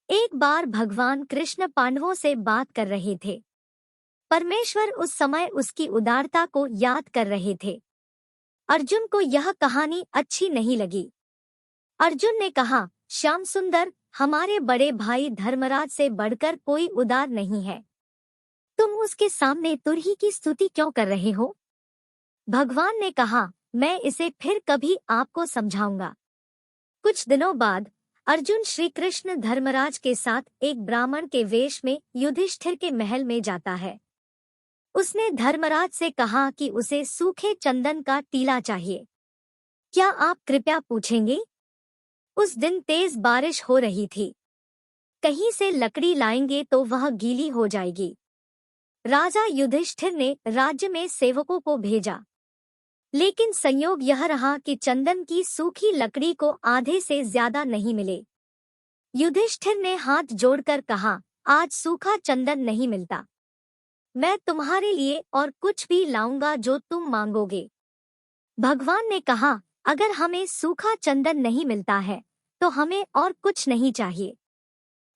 एक बार भगवान कृष्ण पांडवों से बात कर रहे थे। परमेश्वर उस समय उसकी उदारता को याद कर रहे थे। अर्जुन को यह कहानी अच्छी नहीं लगी। अर्जुन ने कहा, श्याम सुंदर, हमारे बड़े भाई धर्मराज से बढ़कर कोई उदार नहीं है। तुम उसके सामने तुरही की स्तुति क्यों कर रहे हो? भगवान ने कहा, मैं इसे फिर कभी आपको समझाऊंगा। कुछ दिनों बाद अर्जुन श्री कृष्ण धर्मराज के साथ एक ब्राह्मण के वेश में युधिष्ठिर के महल में जाता है। उसने धर्मराज से कहा कि उसे सूखे चंदन का टीला चाहिए। क्या आप कृपया पूछेंगे? उस दिन तेज बारिश हो रही थी। कहीं से लकड़ी लाएंगे तो वह गीली हो जाएगी। राजा युधिष्ठिर ने राज्य में सेवकों को भेजा, लेकिन संयोग यह रहा कि चंदन की सूखी लकड़ी को आधे से ज्यादा नहीं मिले। युधिष्ठिर ने हाथ जोड़कर कहा, आज सूखा चंदन नहीं मिलता। मैं तुम्हारे लिए और कुछ भी लाऊंगा जो तुम मांगोगे। भगवान ने कहा, अगर हमें सूखा चंदन नहीं मिलता है तो हमें और कुछ नहीं चाहिए।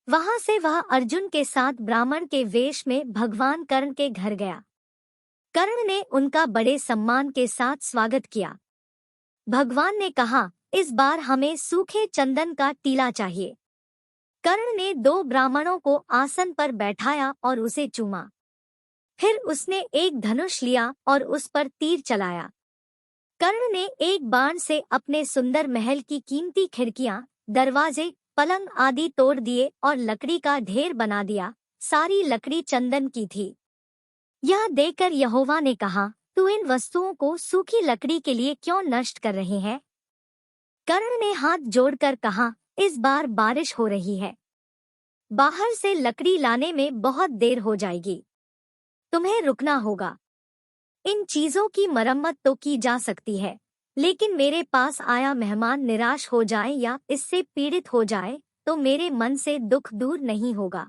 वहां से वह अर्जुन के साथ ब्राह्मण के वेश में भगवान कर्ण के घर गया। कर्ण ने उनका बड़े सम्मान के साथ स्वागत किया। भगवान ने कहा, इस बार हमें सूखे चंदन का टीला चाहिए। कर्ण ने दो ब्राह्मणों को आसन पर बैठाया और उसे चूमा। फिर उसने एक धनुष लिया और उस पर तीर चलाया। कर्ण ने एक बाण से अपने सुंदर महल की कीमती खिड़कियां, दरवाजे, पलंग आदि तोड़ दिए और लकड़ी का ढेर बना दिया। सारी लकड़ी चंदन की थी। यह देखकर यहोवा ने कहा, तू इन वस्तुओं को सूखी लकड़ी के लिए क्यों नष्ट कर रहे हैं? कर्ण ने हाथ जोड़कर कहा, इस बार बारिश हो रही है। बाहर से लकड़ी लाने में बहुत देर हो जाएगी। तुम्हें रुकना होगा। इन चीजों की मरम्मत तो की जा सकती है, लेकिन मेरे पास आया मेहमान निराश हो जाए या इससे पीड़ित हो जाए तो मेरे मन से दुख दूर नहीं होगा।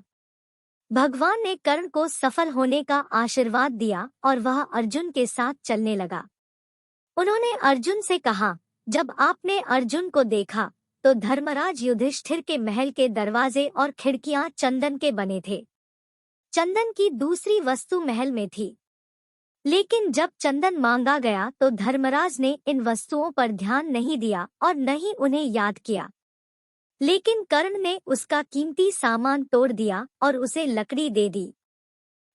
भगवान ने कर्ण को सफल होने का आशीर्वाद दिया और वह अर्जुन के साथ चलने लगा। उन्होंने अर्जुन से कहा, जब आपने अर्जुन को देखा तो धर्मराज युधिष्ठिर के महल के दरवाजे और खिड़कियां चंदन के बने थे। चंदन की दूसरी वस्तु महल में थी, लेकिन जब चंदन मांगा गया तो धर्मराज ने इन वस्तुओं पर ध्यान नहीं दिया और न ही उन्हें याद किया। लेकिन कर्ण ने उसका कीमती सामान तोड़ दिया और उसे लकड़ी दे दी।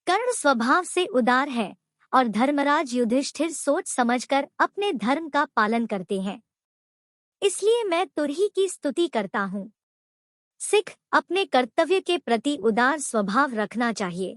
कर्ण स्वभाव से उदार है और धर्मराज युधिष्ठिर सोच समझकर अपने धर्म का पालन करते हैं। इसलिए मैं तुरही की स्तुति करता हूँ। सिख अपने कर्तव्य के प्रति उदार स्वभाव रखना चाहिए।